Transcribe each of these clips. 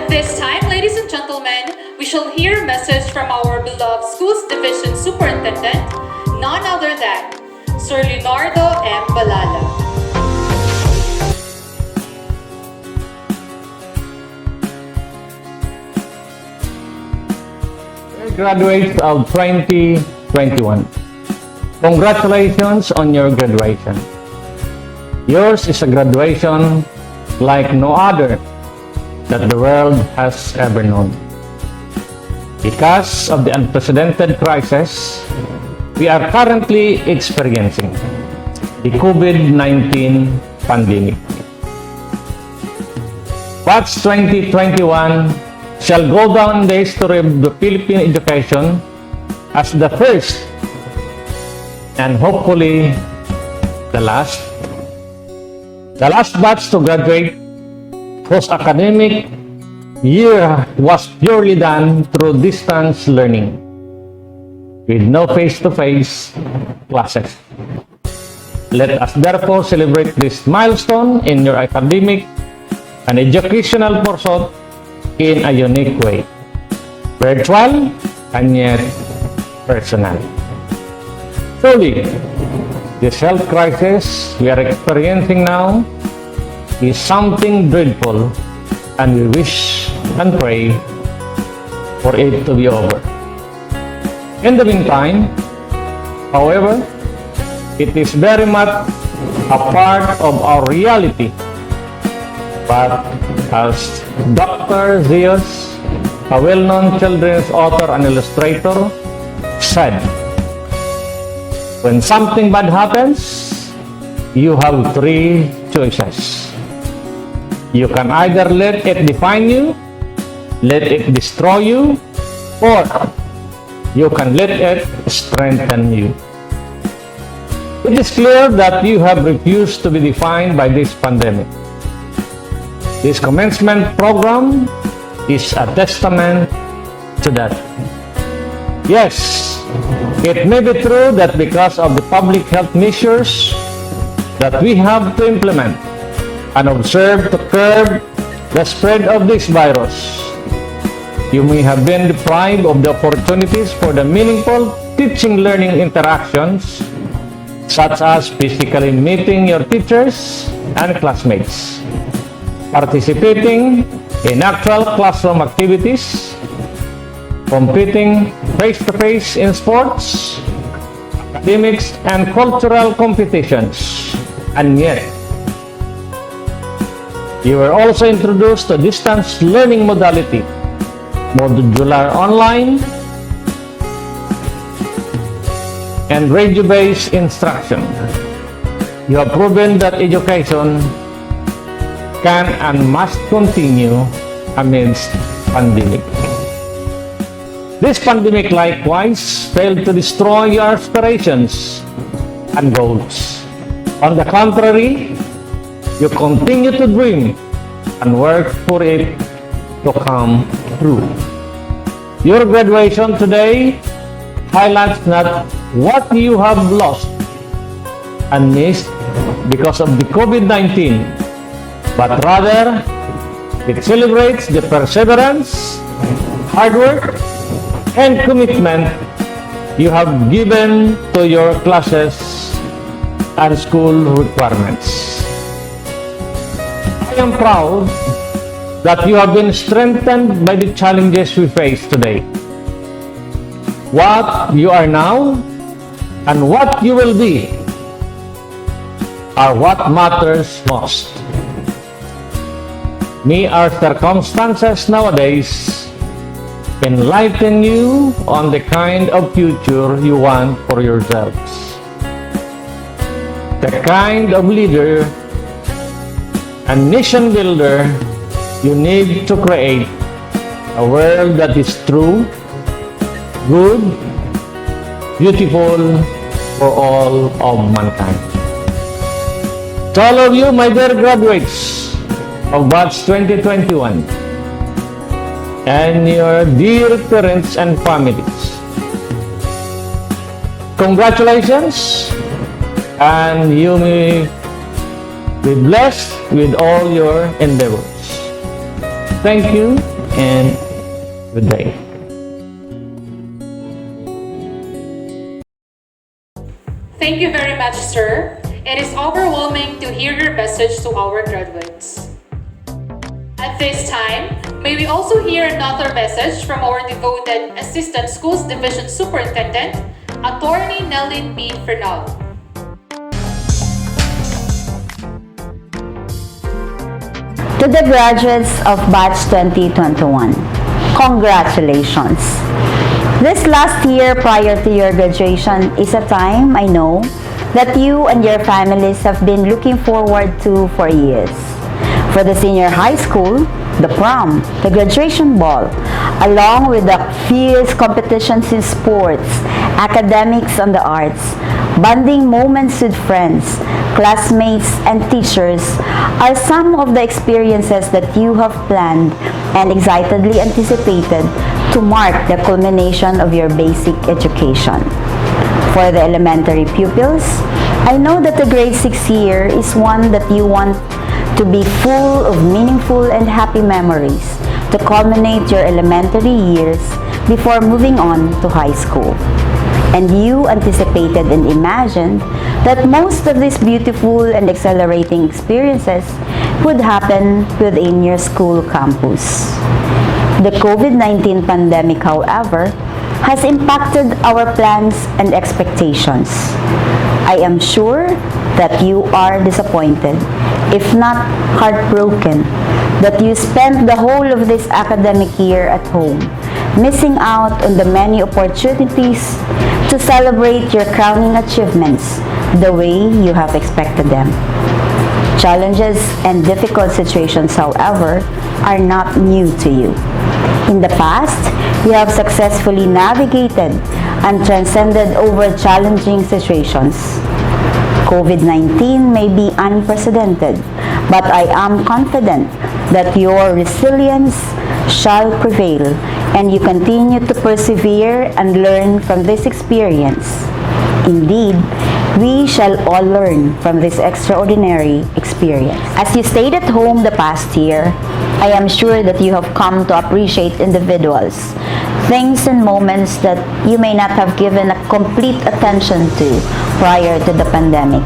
At this time, ladies and gentlemen, we shall hear a message from our beloved Schools Division Superintendent, none other than Sir Leonardo M. Balala. Graduates of 2021. Congratulations on your graduation. Yours is a graduation like no other that the world has ever known. Because of the unprecedented crisis we are currently experiencing, the COVID-19 pandemic. Batch 2021 shall go down in the history of the Philippine education as the first and hopefully the last batch to graduate whose academic year was purely done through distance learning with no face-to-face classes. Let us therefore celebrate this milestone in your academic and educational pursuit in a unique way, virtual and yet personal. Truly, this health crisis we are experiencing now is something dreadful, and we wish and pray for it to be over. In the meantime, however, it is very much a part of our reality. But as Dr. Zeus, a well-known children's author and illustrator, said, when something bad happens, you have three choices. You can either let it define you, let it destroy you, or you can let it strengthen you. It is clear that you have refused to be defined by this pandemic. This commencement program is a testament to that. Yes, it may be true that because of the public health measures that we have to implement and observe to curb the spread of this virus, you may have been deprived of the opportunities for the meaningful teaching-learning interactions, such as physically meeting your teachers and classmates, participating in actual classroom activities, competing face-to-face in sports, academics, and cultural competitions. And yet, you were also introduced to distance learning modality, modular online, and radio-based instruction. You have proven that education can and must continue amidst pandemic. This pandemic likewise failed to destroy your aspirations and goals. On the contrary, you continue to dream and work for it to come true. Your graduation today highlights not what you have lost and missed because of the COVID-19, but rather it celebrates the perseverance, hard work, and commitment you have given to your classes and school requirements. I am proud that you have been strengthened by the challenges we face today. What you are now and what you will be are what matters most. May our circumstances nowadays enlighten you on the kind of future you want for yourselves. The kind of leader and nation builder you need to create a world that is true, good, beautiful for all of mankind. To all of you, my dear graduates of Batch 2021, and your dear parents and families, congratulations, and you may be blessed with all your endeavors. Thank you and good day. Thank you very much, sir. It is overwhelming to hear your message to our graduates. At this time, may we also hear another message from our devoted Assistant Schools Division Superintendent, Attorney Nelin P. Fernal. To the graduates of Batch 2021, congratulations! This last year prior to your graduation is a time, I know, that you and your families have been looking forward to for years. For the senior high school, the prom, the graduation ball, along with the fierce competitions in sports, academics, and the arts, bonding moments with friends, classmates, and teachers are some of the experiences that you have planned and excitedly anticipated to mark the culmination of your basic education. For the elementary pupils, I know that the grade 6 year is one that you want to be full of meaningful and happy memories to culminate your elementary years before moving on to high school. And you anticipated and imagined that most of these beautiful and exhilarating experiences would happen within your school campus. The COVID-19 pandemic, however, has impacted our plans and expectations. I am sure that you are disappointed, if not heartbroken, that you spent the whole of this academic year at home, missing out on the many opportunities to celebrate your crowning achievements the way you have expected them. Challenges and difficult situations, however, are not new to you. In the past, you have successfully navigated and transcended over challenging situations. COVID-19 may be unprecedented, but I am confident that your resilience shall prevail and you continue to persevere and learn from this experience. Indeed, we shall all learn from this extraordinary experience. As you stayed at home the past year, I am sure that you have come to appreciate individuals, things and moments that you may not have given a complete attention to prior to the pandemic.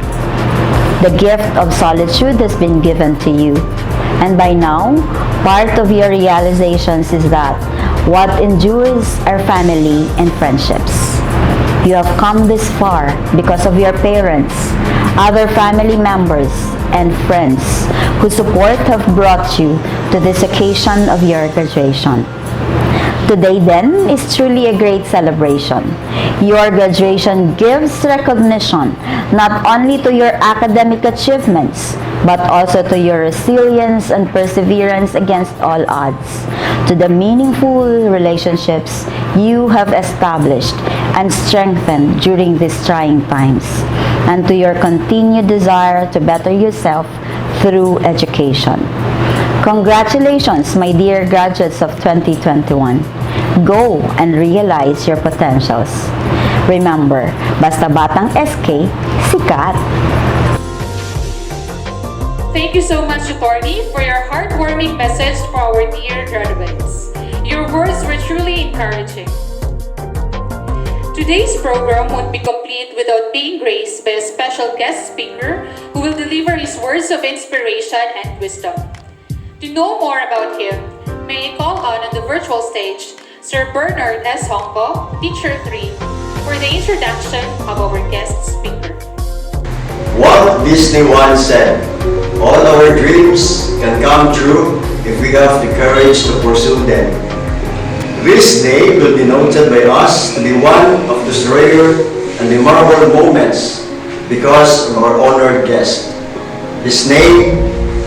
The gift of solitude has been given to you, and by now, part of your realizations is that what endures are family and friendships. You have come this far because of your parents, other family members, and friends whose support have brought you to this occasion of your graduation. Today then is truly a great celebration. Your graduation gives recognition not only to your academic achievements, but also to your resilience and perseverance against all odds, to the meaningful relationships you have established and strengthened during these trying times, and to your continued desire to better yourself through education. Congratulations, my dear graduates of 2021. Go and realize your potentials. Remember, basta batang SK, sikat! Thank you so much, Attorney, for your heartwarming message for our dear graduates. Your words were truly encouraging. Today's program won't be complete without being graced by a special guest speaker who will deliver his words of inspiration and wisdom. To know more about him, may I call on the virtual stage Sir Bernard S. Hongko, Teacher 3, for the introduction of our guest speaker. Walt Disney once said, "All our dreams can come true if we have the courage to pursue them." This day will be noted by us to be one of those rare and memorable moments because of our honored guest. His name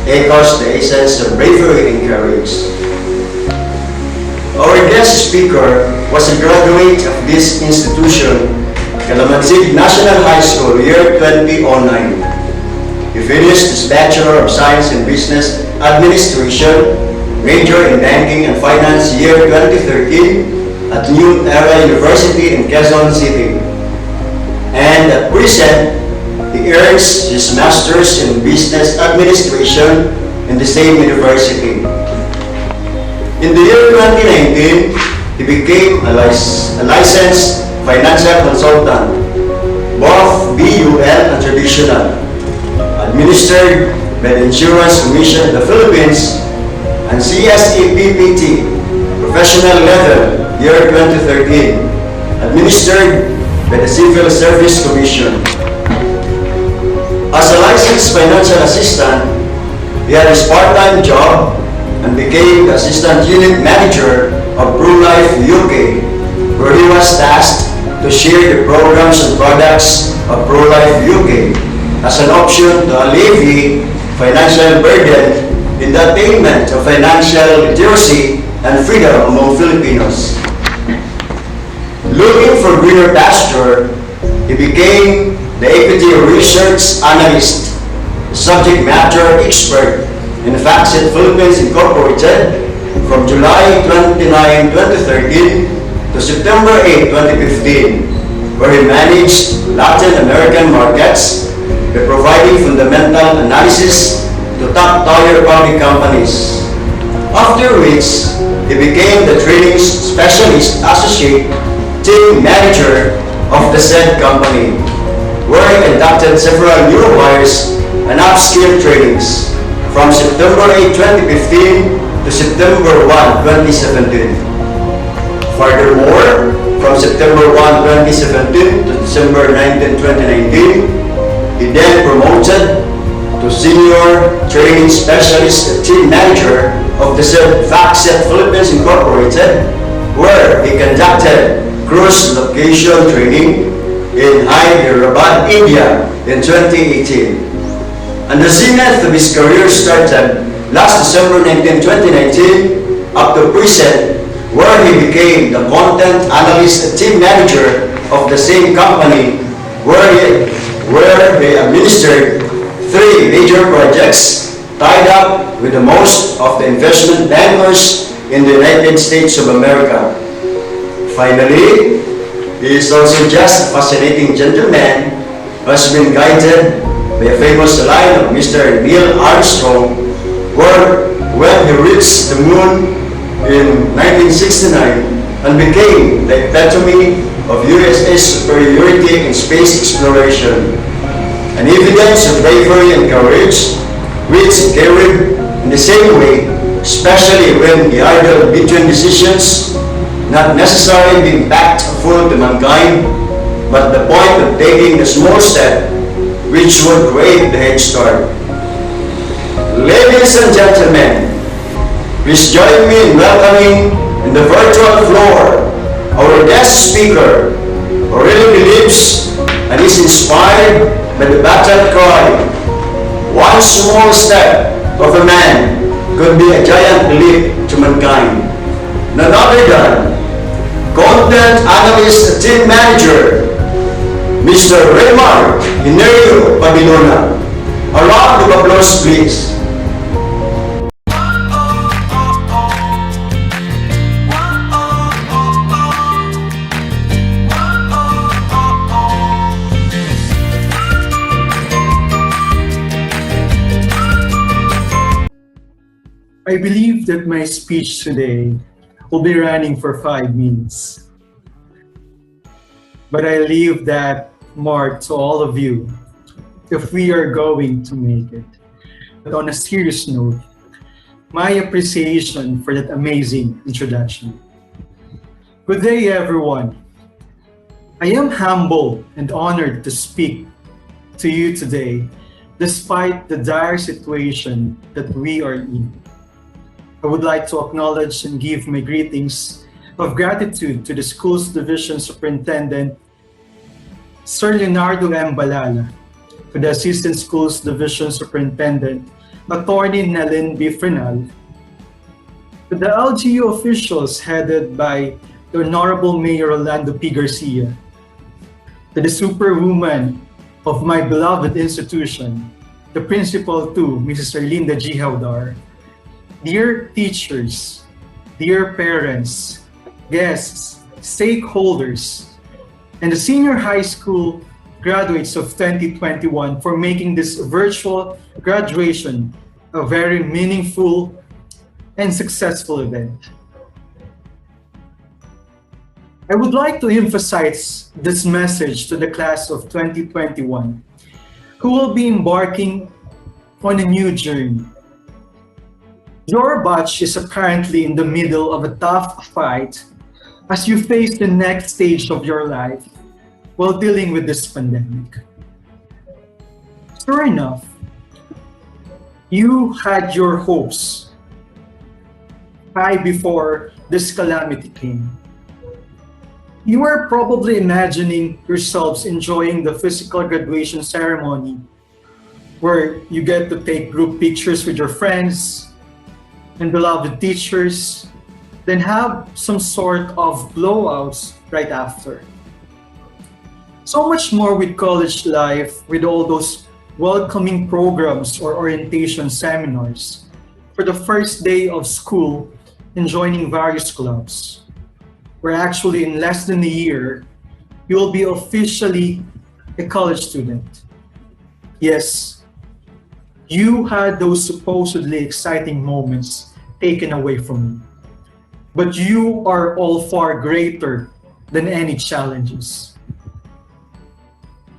echoes the essence of bravery and courage. Our guest speaker was a graduate of this institution, Calamansig National High School, year 2009. He finished his Bachelor of Science in Business Administration, major in Banking and Finance, year 2013 at New Era University in Quezon City. And at present, he earns his Master's in Business Administration in the same university. In the year 2019, he became a licensed financial consultant, both BUL and traditional, administered by the Insurance Commission of the Philippines and CSEPPT, professional level, year 2013, administered by the Civil Service Commission. As a licensed financial assistant, he had his part-time job and became the assistant unit manager of ProLife UK, where he was tasked to share the programs and products of ProLife UK as an option to alleviate financial burden in the attainment of financial literacy and freedom among Filipinos. Looking for greener pasture, he became the equity research analyst, subject matter expert in FactSet Philippines Incorporated from July 29, 2013 to September 8, 2015, where he managed Latin American markets by providing fundamental analysis to top-tier public companies. After which, he became the training specialist associate team manager of the said company, where he conducted several new hires and upskill trainings from September 8, 2015 to September 1, 2017. Furthermore, from September 1, 2017 to December 19, 2019, he then promoted to Senior Training Specialist Team Manager of the said FactSet Philippines Incorporated, where he conducted cruise location training in Hyderabad, India in 2018. And the zenith of his career started last December 19, 2019 up to present, where he became the content analyst and team manager of the same company, where he administered 3 major projects tied up with the most of the investment bankers in the United States of America. Finally, he is also just a fascinating gentleman who has been guided by a famous line of Mr. Neil Armstrong, where when he reached the moon in 1969 and became the epitome of USA's superiority in space exploration, an evidence of bravery and courage which carried in the same way, especially when he idled between decisions not necessarily being impactful to mankind, but the point of taking the small step which would create the head start. Ladies and gentlemen, please join me in welcoming in the virtual floor our guest speaker, who really believes and is inspired by the battle cry, "One small step of a man could be a giant leap to mankind." None other than Content Analyst Team Manager, Mr. Raymar Hinerio Pabilona. A round of applause, please. I believe that my speech today will be running for 5 minutes. But I leave that mark to all of you if we are going to make it. But on a serious note, my appreciation for that amazing introduction. Good day, everyone. I am humbled and honored to speak to you today despite the dire situation that we are in. I would like to acknowledge and give my greetings of gratitude to the school's division superintendent, Sir Leonardo M. Balala, to the assistant schools division superintendent, Attorney Nalin B. Frenal, to the LGU officials headed by the Honorable Mayor Orlando P. Garcia, to the superwoman of my beloved institution, the principal to Mrs. Erlinda G. Haudar, dear teachers, dear parents, guests, stakeholders, and the senior high school graduates of 2021 for making this virtual graduation a very meaningful and successful event. I would like to emphasize this message to the class of 2021 who will be embarking on a new journey. Your batch is apparently in the middle of a tough fight as you face the next stage of your life while dealing with this pandemic. Sure enough, you had your hopes high before this calamity came. You were probably imagining yourselves enjoying the physical graduation ceremony where you get to take group pictures with your friends and beloved teachers, then have some sort of blowouts right after. So much more with college life, with all those welcoming programs or orientation seminars for the first day of school and joining various clubs, where actually in less than a year, you will be officially a college student. Yes, you had those supposedly exciting moments taken away from you. But you are all far greater than any challenges.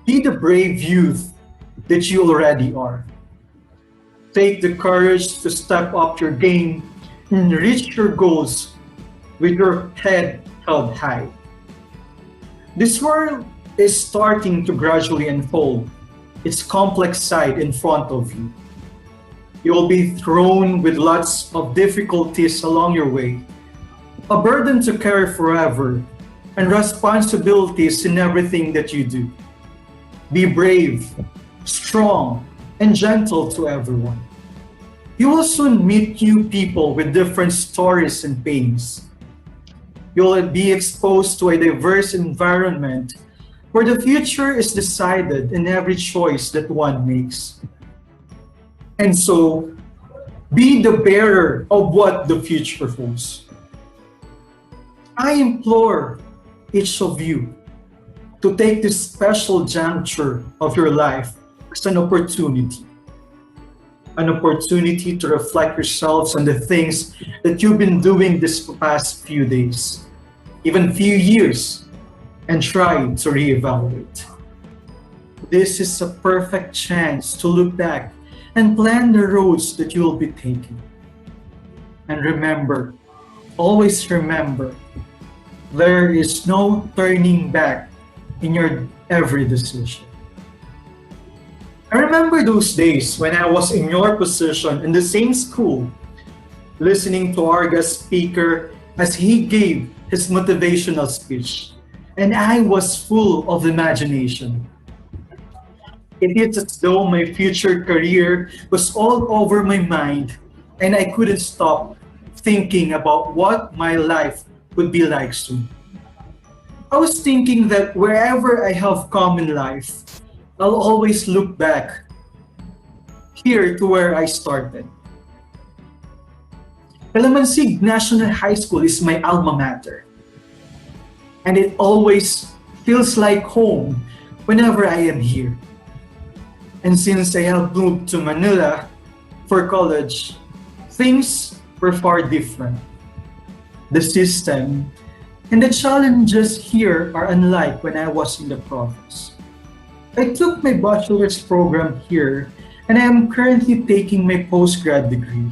Be the brave youth that you already are. Take the courage to step up your game and reach your goals with your head held high. This world is starting to gradually unfold its complex side in front of you. You will be thrown with lots of difficulties along your way, a burden to carry forever, and responsibilities in everything that you do. Be brave, strong, and gentle to everyone. You will soon meet new people with different stories and pains. You'll be exposed to a diverse environment where the future is decided in every choice that one makes. And so, be the bearer of what the future holds. I implore each of you to take this special juncture of your life as an opportunity to reflect yourselves on the things that you've been doing this past few days, even few years, and try to reevaluate. This is a perfect chance to look back and plan the roads that you will be taking. And remember, always remember, there is no turning back in your every decision. I remember those days when I was in your position in the same school, listening to our guest speaker as he gave his motivational speech, and I was full of imagination. It is as though my future career was all over my mind, and I couldn't stop thinking about what my life would be like soon. I was thinking that wherever I have come in life, I'll always look back here to where I started. Calamansig National High School is my alma mater, and it always feels like home whenever I am here. And since I have moved to Manila for college, things were far different. The system and the challenges here are unlike when I was in the province. I took my bachelor's program here and I am currently taking my postgrad degree.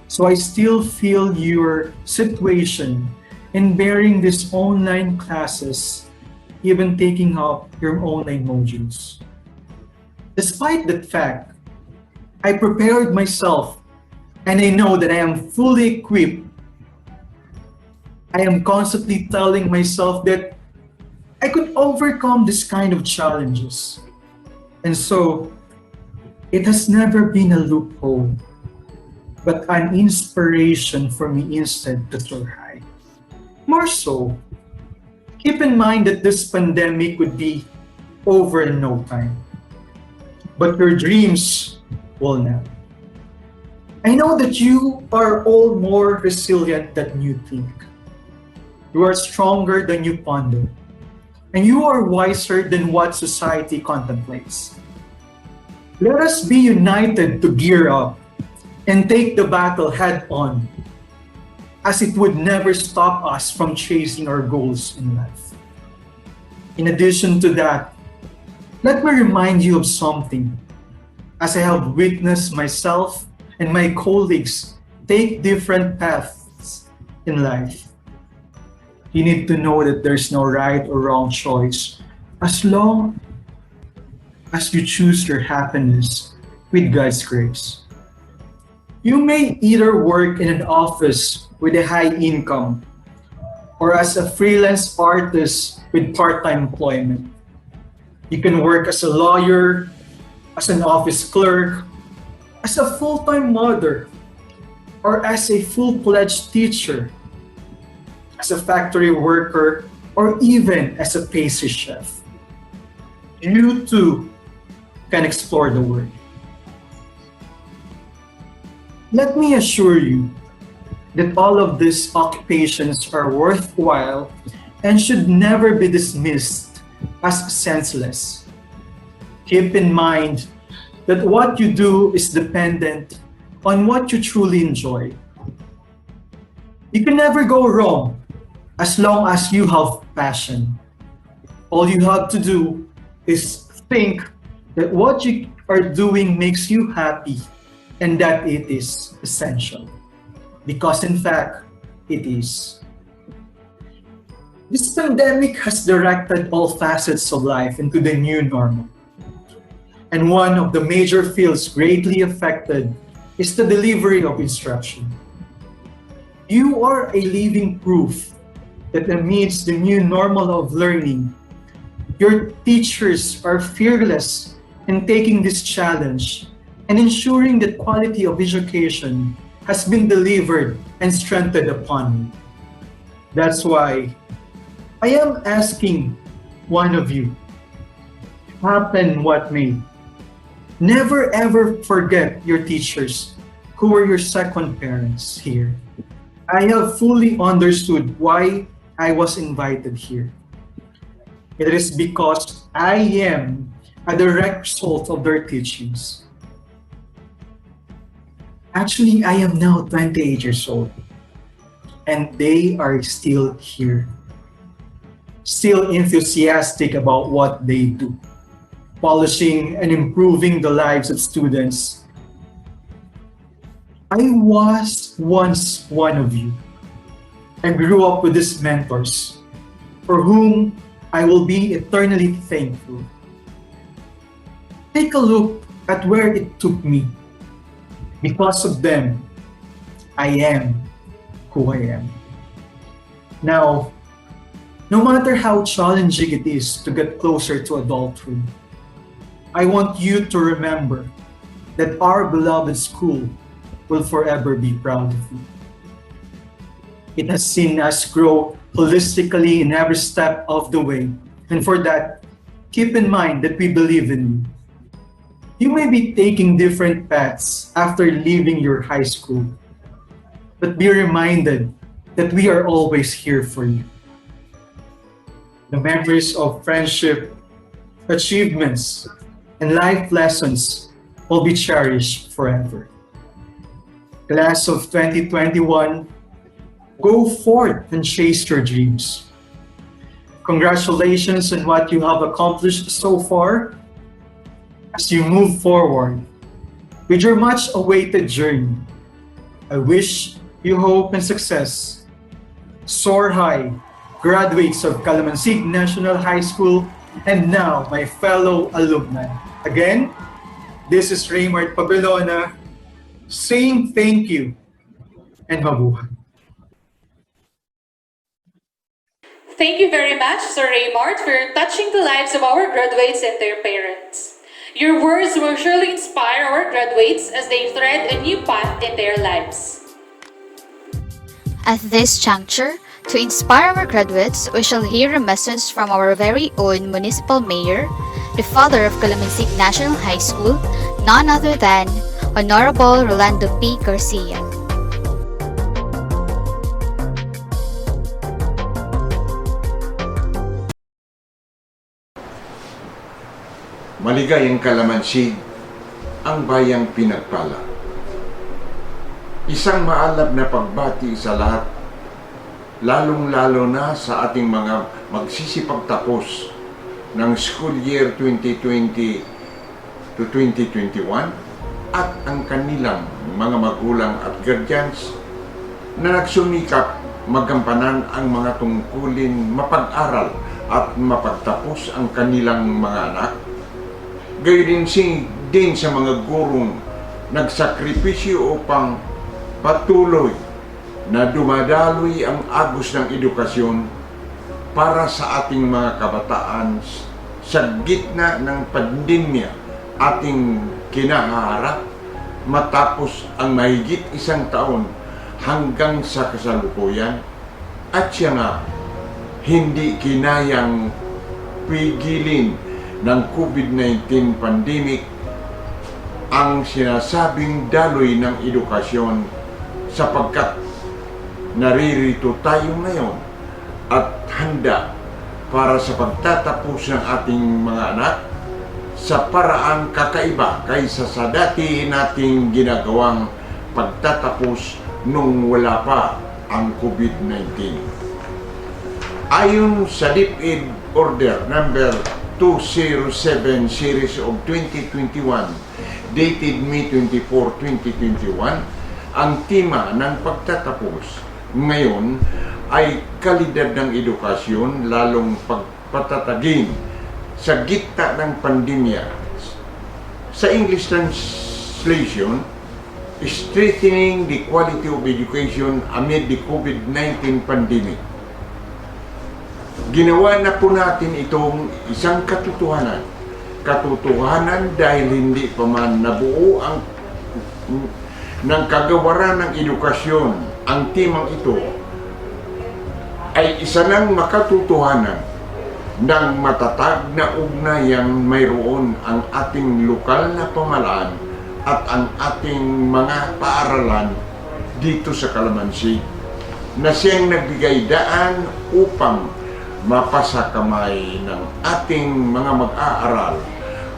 So I still feel your situation in bearing these online classes, even taking up your online modules. Despite that fact, I prepared myself and I know that I am fully equipped. I am constantly telling myself that I could overcome this kind of challenges. And so, it has never been a loophole, but an inspiration for me instead to soar high. More so, keep in mind that this pandemic would be over in no time. But your dreams will not. I know that you are all more resilient than you think. You are stronger than you ponder. And you are wiser than what society contemplates. Let us be united to gear up and take the battle head on, as it would never stop us from chasing our goals in life. In addition to that, let me remind you of something, as I have witnessed myself and my colleagues take different paths in life. You need to know that there's no right or wrong choice as long as you choose your happiness with God's grace. You may either work in an office with a high income or as a freelance artist with part-time employment. You can work as a lawyer, as an office clerk, as a full-time mother, or as a full-fledged teacher, as a factory worker, or even as a pastry chef. You too can explore the world. Let me assure you that all of these occupations are worthwhile and should never be dismissed as senseless. Keep in mind that what you do is dependent on what you truly enjoy. You can never go wrong as long as you have passion. All you have to do is think that what you are doing makes you happy and that it is essential. Because in fact, it is. This pandemic has directed all facets of life into the new normal. And one of the major fields greatly affected is the delivery of instruction. You are a living proof that amidst the new normal of learning, your teachers are fearless in taking this challenge and ensuring that quality of education has been delivered and strengthened upon you. That's why I am asking one of you, happen what may, never ever forget your teachers who were your second parents here. I have fully understood why I was invited here. It is because I am a direct result of their teachings. Actually, I am now 28 years old, and they are still here, still enthusiastic about what they do, polishing and improving the lives of students. I was once one of you. I grew up with these mentors, for whom I will be eternally thankful. Take a look at where it took me. Because of them, I am who I am. Now, no matter how challenging it is to get closer to adulthood, I want you to remember that our beloved school will forever be proud of you. It has seen us grow holistically in every step of the way, and for that, keep in mind that we believe in you. You may be taking different paths after leaving your high school, but be reminded that we are always here for you. The memories of friendship, achievements, and life lessons will be cherished forever. Class of 2021, go forth and chase your dreams. Congratulations on what you have accomplished so far. As you move forward with your much awaited journey, I wish you hope and success. Soar high, graduates of Calamansig National High School, and now my fellow alumni. Again, this is Raymart Pabelona saying thank you and mabuhay. Thank you very much, Sir Raymart, for touching the lives of our graduates and their parents. Your words will surely inspire our graduates as they tread a new path in their lives. At this juncture, to inspire our graduates, we shall hear a message from our very own Municipal Mayor, the father of Calamansig National High School, none other than Honorable Rolando P. Garcia. Maligayang Calamansig, ang bayang pinagpala. Isang maalab na pagbati sa lahat, lalong-lalo na sa ating mga magsisipagtapos ng school year 2020 to 2021 at ang kanilang mga magulang at guardians na nagsumikap magampanan ang mga tungkulin mapag-aral at mapagtapos ang kanilang mga anak. Gayon din sa mga gurong nagsakripisyo upang patuloy na dumadaloy ang agos ng edukasyon para sa ating mga kabataan sa gitna ng pandemya ating kinaharap matapos ang mahigit isang taon hanggang sa kasalukuyan, at siya nga hindi kinayang pigilin ng COVID-19 pandemic ang sinasabing daloy ng edukasyon, sapagkat naririto tayo ngayon at handa para sa pagtatapos ng ating mga anak sa paraang kakaiba kaysa sa dati nating ginagawang pagtatapos nung wala pa ang COVID-19. Ayon sa DepEd Order Number 207 Series of 2021 dated May 24, 2021, ang tema ng pagtatapos ngayon ay kalidad ng edukasyon, lalong pagpatatagin sa gitna ng pandemya. Sa English translation, strengthening the quality of education amid the COVID-19 pandemic. Ginawa na po natin itong isang katotohanan. Katotohanan dahil hindi pa man nabuo ang ng kagawaran ng edukasyon. Ang timang ito ay isa ng makatotohanan ng matatag na ugnayang mayroon ang ating lokal na pamahalaan at ang ating mga paaralan dito sa Calamansi, na siyang nagbigay daan upang mapasa kamay ng ating mga mag-aaral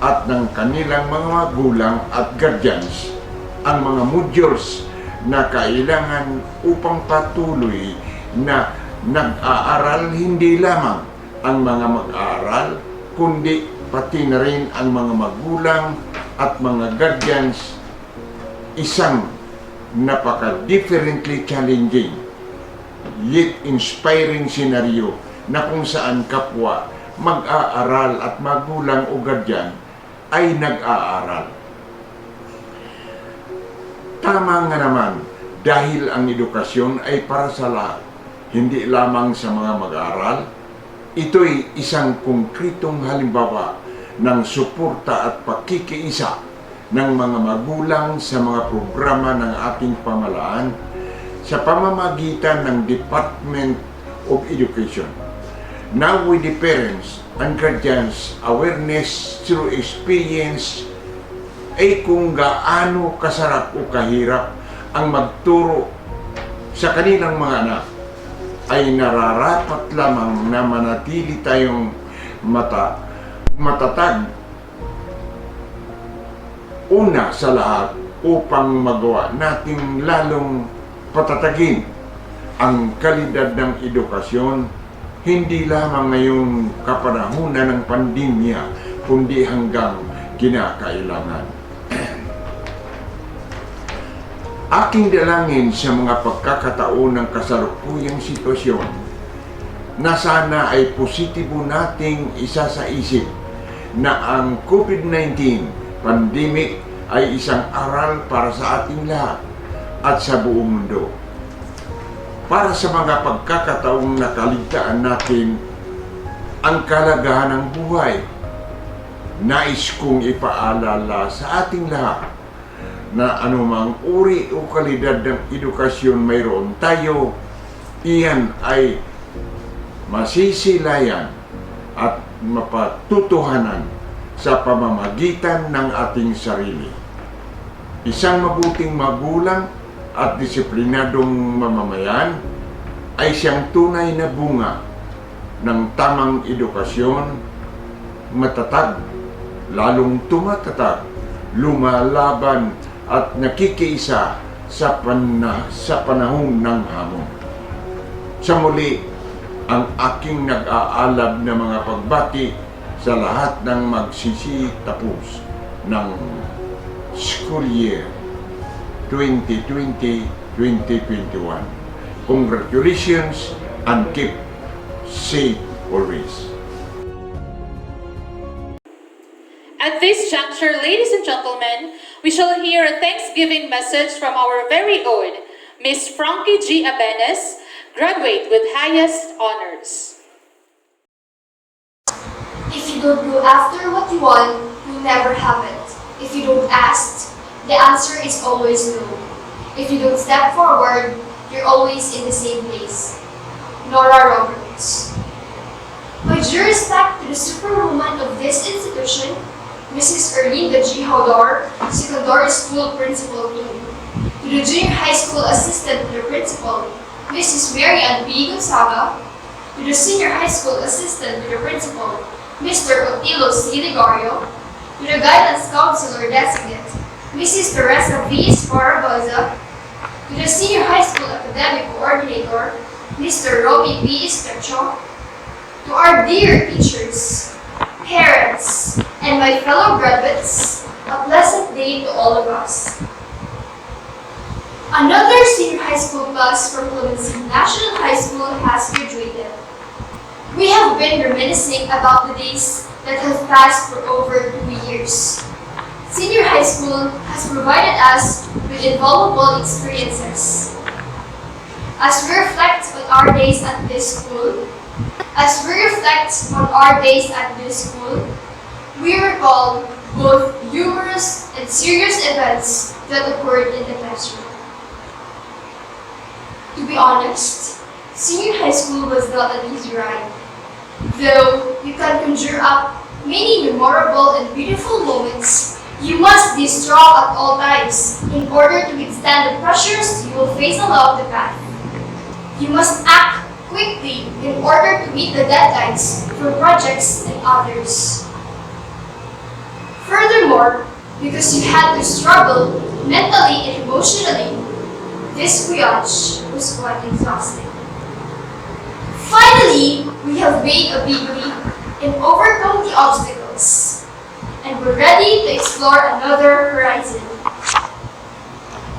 at ng kanilang mga magulang at guardians ang mga modules na kailangan upang patuloy na nag-aaral, hindi lamang ang mga mag-aaral, kundi pati na rin ang mga magulang at mga guardians. Isang napaka-differently challenging yet inspiring scenario na kung saan kapwa mag-aaral at magulang o guardian ay nag-aaral. Tama nga naman, dahil ang edukasyon ay para sa lahat, hindi lamang sa mga mag-aaral. Ito'y isang konkretong halimbawa ng suporta at pakikiisa ng mga magulang sa mga programa ng ating pamahalaan sa pamamagitan ng Department of Education. Now with the parents and guardians awareness through experience ay kung gaano kasarap o kahirap ang magturo sa kanilang mga anak, ay nararapat lamang na manatili tayong matatag una sa lahat upang magawa nating lalong patatagin ang kalidad ng edukasyon, hindi lamang ngayong kapanahunan ng pandemya, kundi hanggang kinakailangan. Aking dalangin sa mga pagkakataon ng kasalukuyang sitwasyon na sana ay positibo nating isa sa isip na ang COVID-19 pandemic ay isang aral para sa ating lahat at sa buong mundo. Para sa mga pagkakataong nakaligtaan natin ang kalagahan ng buhay, nais kong ipaalala sa ating lahat na anumang uri o kalidad ng edukasyon mayroon tayo, iyan ay masisilayan at mapatutuhanan sa pamamagitan ng ating sarili. Isang mabuting magulang at disiplinadong mamamayan ay siyang tunay na bunga ng tamang edukasyon, matatag, lalong tumatatag, lumalaban at nakikiisa sa panahon ng hamon. Sa muli, ang aking nag-aalab na mga pagbati sa lahat ng magsisitapos ng school year 2020-2021. Congratulations and keep safe always. At this juncture, ladies and gentlemen, we shall hear a Thanksgiving message from our very own Miss Frankie G. Abenes, graduate with highest honors. If you don't go after what you want, you'll never have it. If you don't ask, the answer is always no. If you don't step forward, you're always in the same place. Nora Roberts. My due respect to the superwoman of this institution, Mrs. Erlinda G. Hodor, Secondary School Principal 2. To the Junior High School Assistant to the Principal, Mrs. Marian B. Gonzaga. To the Senior High School Assistant to the Principal, Mr. Otilo C. Ligario. To the Guidance Counselor Designate, Mrs. Teresa V. Esparabaza. To the Senior High School Academic Coordinator, Mr. Romy B. Estrecho. To our dear teachers, parents, and my fellow graduates, a pleasant day to all of us. Another senior high school class from Calamanzig National High School has graduated. We have been reminiscing about the days that have passed for over 2 years. Senior high school has provided us with invaluable experiences. As we reflect on our days at this school, we recall both humorous and serious events that occurred in the classroom. To be honest, senior high school was not an easy ride. Though you can conjure up many memorable and beautiful moments, you must be strong at all times in order to withstand the pressures you will face along the path. You must act quickly in order to meet the deadlines for projects and others. Furthermore, because you had to struggle mentally and emotionally, this voyage was quite exhausting. Finally, we have made a big leap and overcome the obstacles, and we're ready to explore another horizon.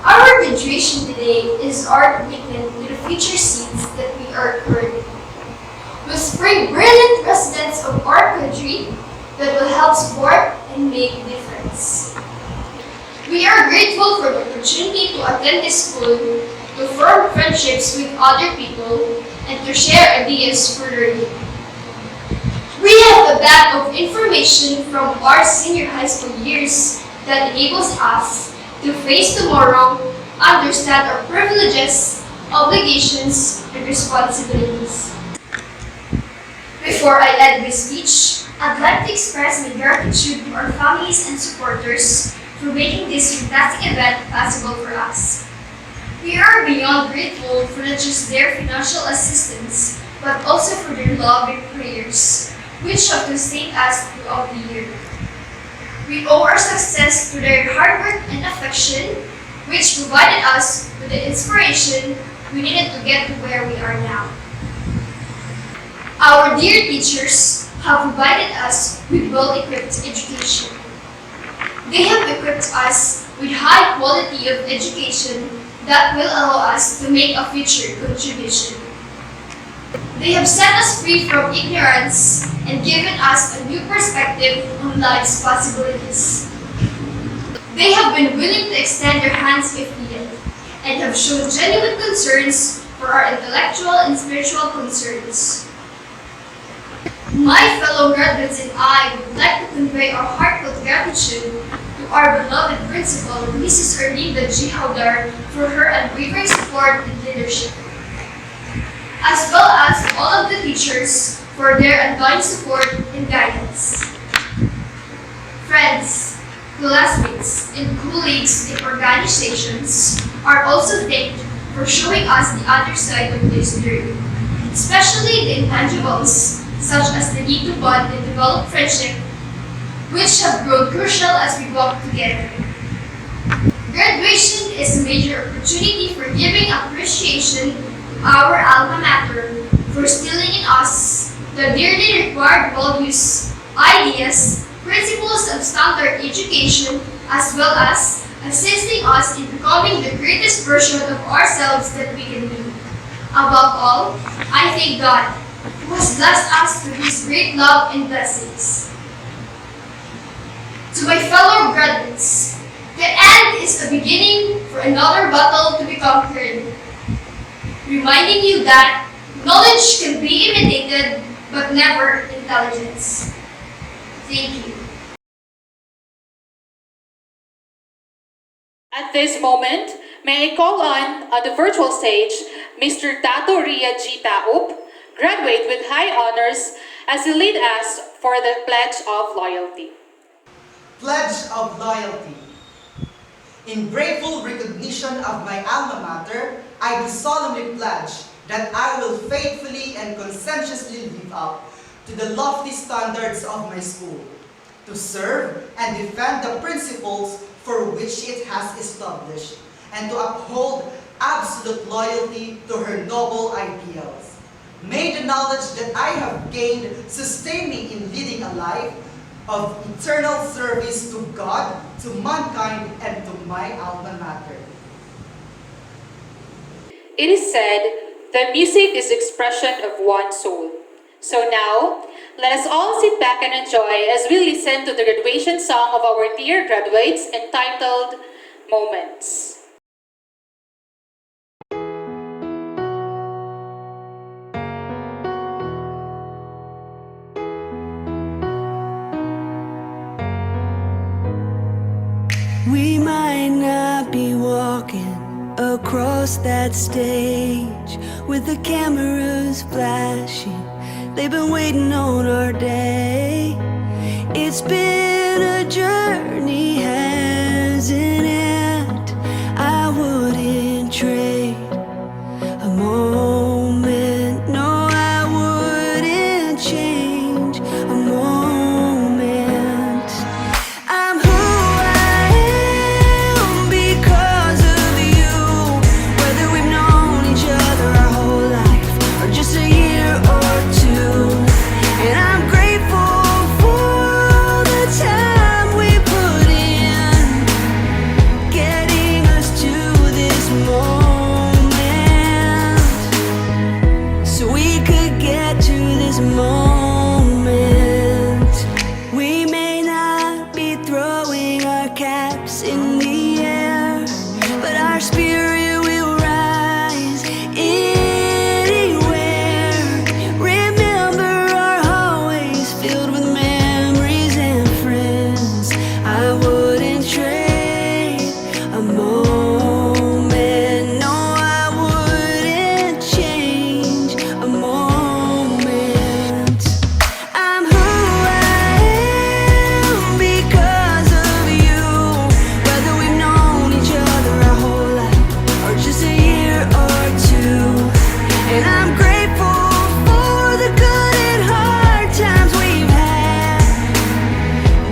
Our graduation today is our commitment to the future seeds that we are currently. We'll spring brilliant residents of our country that will help support and make a difference. We are grateful for the opportunity to attend this school, to form friendships with other people, and to share ideas for learning. We have a bank of information from our senior high school years that enables us to face tomorrow, understand our privileges, obligations, and responsibilities. Before I end this speech, I'd like to express my gratitude to our families and supporters for making this fantastic event possible for us. We are beyond grateful for not just their financial assistance, but also for their love and prayers, which have sustained us throughout the year. We owe our success to their hard work and affection, which provided us with the inspiration we needed to get to where we are now. Our dear teachers have provided us with well-equipped education. They have equipped us with high quality of education that will allow us to make a future contribution. They have set us free from ignorance and given us a new perspective on life's possibilities. They have been willing to extend their hands if needed, and have shown genuine concerns for our intellectual and spiritual concerns. My fellow graduates and I would like to convey our heartfelt gratitude to our beloved principal, Mrs. Erlinda G. Haudar, for her unwavering support and leadership, as well as all of the teachers for their undying support and guidance. Friends, classmates, and colleagues in organizations are also thanked for showing us the other side of this journey, especially the intangibles such as the need to bond and develop friendship, which have grown crucial as we walk together. Graduation is a major opportunity for giving appreciation to our alma mater for instilling in us the dearly required values, ideas, principles of standard education, as well as assisting us in becoming the greatest version of ourselves that we can be. Above all, I thank God, who has blessed us with His great love and blessings. To my fellow graduates, the end is the beginning for another battle to be conquered, reminding you that knowledge can be imitated but never intelligence. Thank you. At this moment, may I call on the virtual stage Mr. Tato Ria G. Taup, graduate with high honors, as he lead us for the Pledge of Loyalty. Pledge of Loyalty. In grateful recognition of my alma mater, I do solemnly pledge that I will faithfully and conscientiously live up to the lofty standards of my school, to serve and defend the principles for which it has established, and to uphold absolute loyalty to her noble ideals. May the knowledge that I have gained sustain me in leading a life of eternal service to God, to mankind, and to my alma mater. It is said that music is expression of one soul. So now, let us all sit back and enjoy as we listen to the graduation song of our dear graduates entitled Moments. We might not be walking across that stage with the cameras flashing. They've been waiting on our day. It's been a journey, hasn't it? I wouldn't trade a moment. No, I wouldn't change a moment. I'm who I am because of you. Whether we've known each other our whole life or just a year or two. And I'm grateful for the time we put in, getting us to this moment, so we could get to this moment. We may not be throwing our caps in the air, but our spirit will rise anywhere. Remember our hallways filled with memories and friends. I wouldn't trade a moment. No, I wouldn't change a moment. I'm who I am because of you. Whether we've known each other our whole life or just a year or two. And I'm grateful for the good and hard times we've had.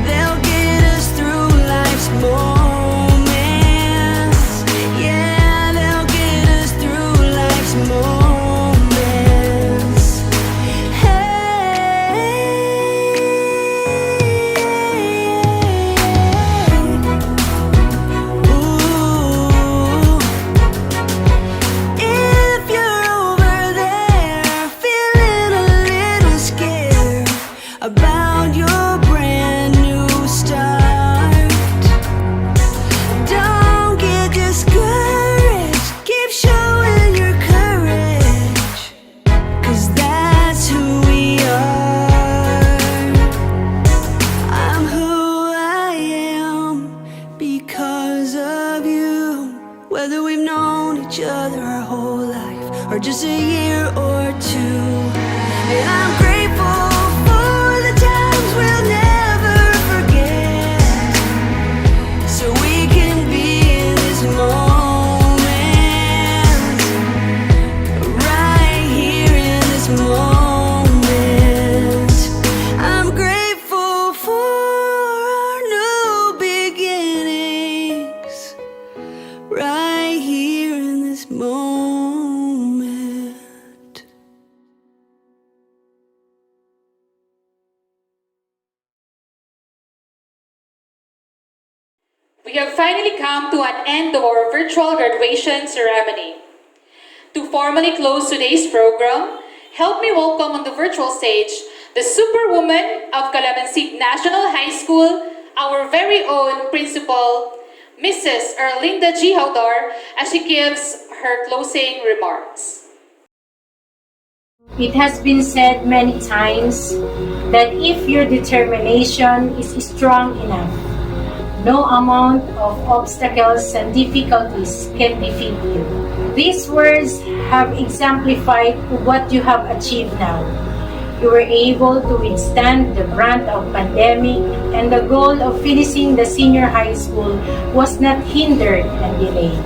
They'll get us through life's moments. Yeah, they'll get us through life's moments. If you're over there feeling a little scared about your brand new start, don't get discouraged. Keep showing your courage, 'cause that's who we are. I'm who I am because of you. Whether we've known each other our whole life or just a year or two. And I'm grateful for the times we'll never forget, so we can be in this moment, right here in this moment. I'm grateful for our new beginnings. moment. We have finally come to an end of our virtual graduation ceremony. To formally close today's program, help me welcome on the virtual stage the Superwoman of Calamansig National High School, our very own principal, Mrs. Erlinda G. Haudar, as she gives her closing remarks. It has been said many times that if your determination is strong enough, no amount of obstacles and difficulties can defeat you. These words have exemplified what you have achieved now. You were able to withstand the brunt of pandemic, and the goal of finishing the senior high school was not hindered and delayed.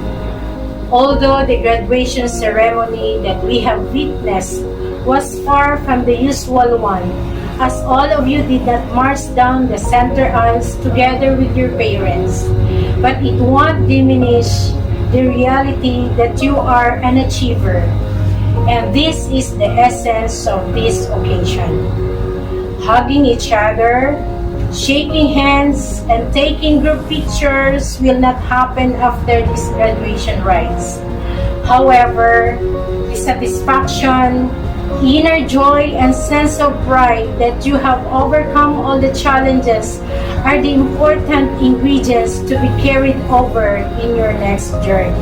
Although the graduation ceremony that we have witnessed was far from the usual one, as all of you did not march down the center aisles together with your parents, but it won't diminish the reality that you are an achiever. And this is the essence of this occasion. Hugging each other, shaking hands, and taking group pictures will not happen after these graduation rites. However, the satisfaction, inner joy, and sense of pride that you have overcome all the challenges are the important ingredients to be carried over in your next journey.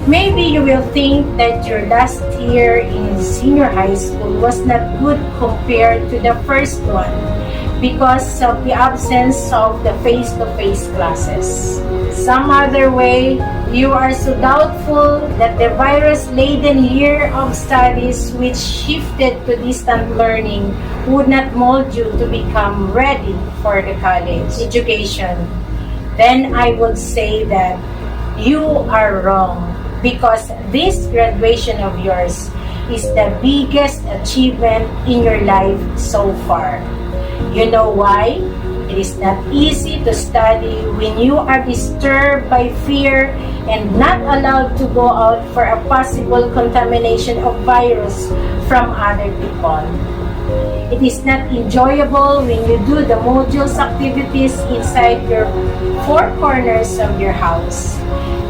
Maybe you will think that your last year in senior high school was not good compared to the first one because of the absence of the face-to-face classes. Some other way, you are so doubtful that the virus-laden year of studies which shifted to distant learning would not mold you to become ready for the college education. Then I would say that you are wrong, because this graduation of yours is the biggest achievement in your life so far. You know why? It is not easy to study when you are disturbed by fear and not allowed to go out for a possible contamination of virus from other people. It is not enjoyable when you do the modules activities inside your four corners of your house,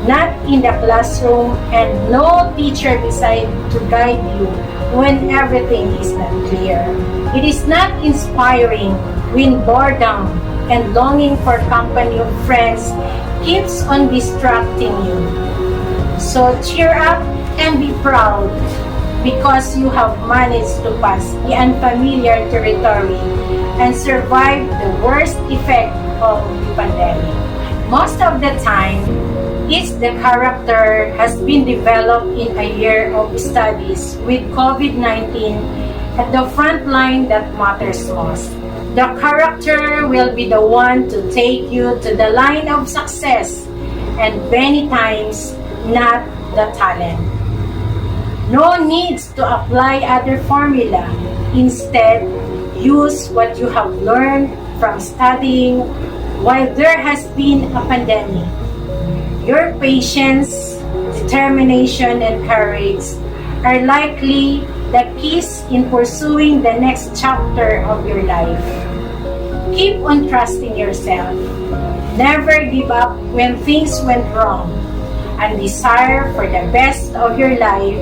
not in the classroom, and no teacher beside to guide you when everything is not clear. It is not inspiring when boredom and longing for company of friends keeps on distracting you. So cheer up and be proud, because you have managed to pass the unfamiliar territory and survive the worst effect of the pandemic. Most of the time, the character has been developed in a year of studies with COVID-19 at the front line that matters most. The character will be the one to take you to the line of success, and many times not the talent. No needs to apply other formula. Instead, use what you have learned from studying while there has been a pandemic. Your patience, determination, and courage are likely the keys in pursuing the next chapter of your life. Keep on trusting yourself. Never give up when things went wrong, and desire for the best of your life,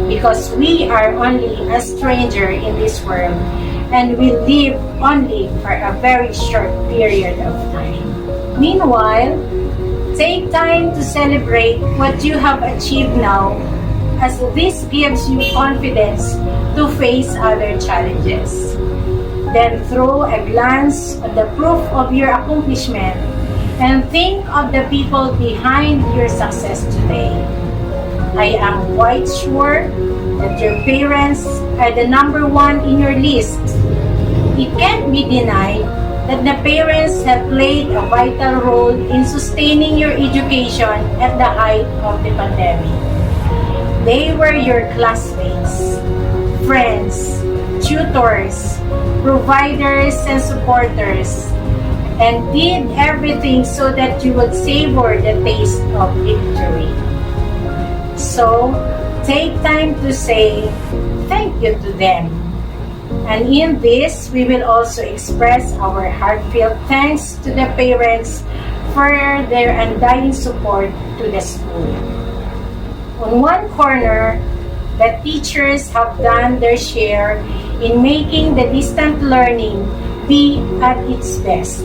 because we are only a stranger in this world and we live only for a very short period of time. Meanwhile, take time to celebrate what you have achieved now, as this gives you confidence to face other challenges. Then throw a glance at the proof of your accomplishment and think of the people behind your success today. I am quite sure that your parents are the number one in your list. It can't be denied that the parents have played a vital role in sustaining your education at the height of the pandemic. They were your classmates, friends, tutors, providers, and supporters, and did everything so that you would savor the taste of victory. So, take time to say thank you to them. And in this, we will also express our heartfelt thanks to the parents for their undying support to the school. On one corner, the teachers have done their share in making the distant learning be at its best.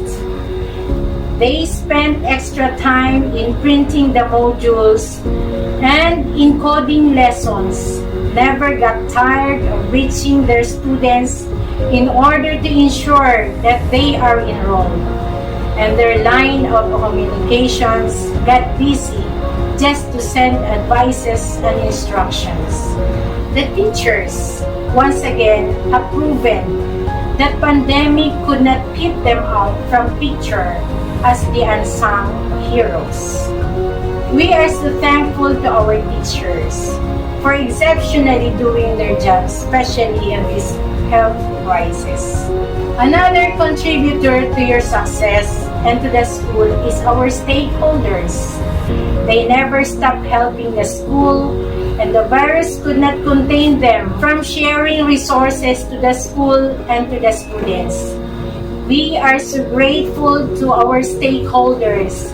They spent extra time in printing the modules and in coding lessons, never got tired of reaching their students in order to ensure that they are enrolled. And their line of communications got busy just to send advices and instructions. The teachers, once again, have proven that pandemic could not keep them out from picture as the unsung heroes. We are so thankful to our teachers for exceptionally doing their job, especially in this health crisis. Another contributor to your success and to the school is our stakeholders. They never stop helping the school, and the virus could not contain them from sharing resources to the school and to the students. We are so grateful to our stakeholders.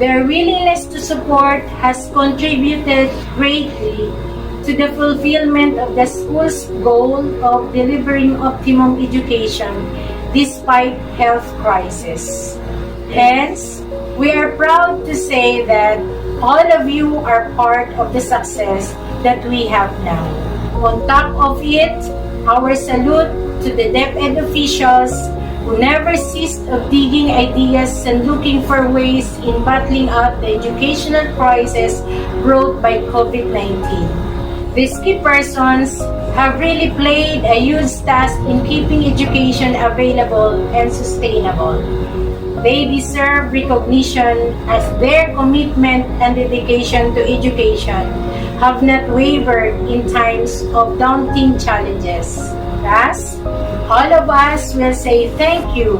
Their willingness to support has contributed greatly to the fulfillment of the school's goal of delivering optimum education despite health crisis. Hence, we are proud to say that all of you are part of the success that we have now. On top of it, our salute to the DepEd officials who never ceased of digging ideas and looking for ways in battling out the educational crisis brought by COVID-19. These key persons have really played a huge task in keeping education available and sustainable. They deserve recognition as their commitment and dedication to education have not wavered in times of daunting challenges. Thus, all of us will say thank you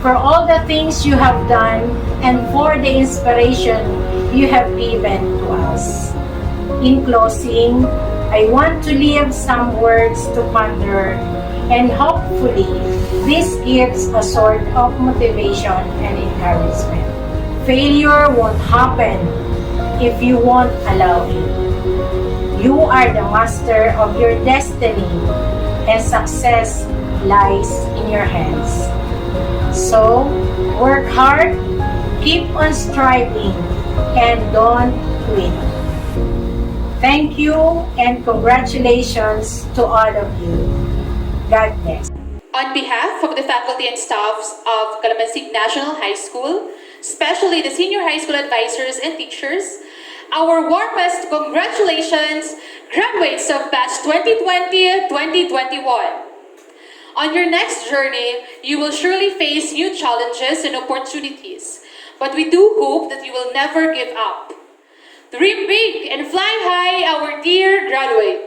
for all the things you have done and for the inspiration you have given to us. In closing, I want to leave some words to ponder, and hopefully this gives a sort of motivation and encouragement. Failure won't happen if you won't allow it. You are the master of your destiny, and success lies in your hands. So, work hard, keep on striving, and don't quit. Thank you and congratulations to all of you. God bless. On behalf of the faculty and staffs of Calamansig National High School, especially the senior high school advisors and teachers, our warmest congratulations, graduates of batch 2020-2021. On your next journey, you will surely face new challenges and opportunities, but we do hope that you will never give up. Dream big and fly high, our dear graduates.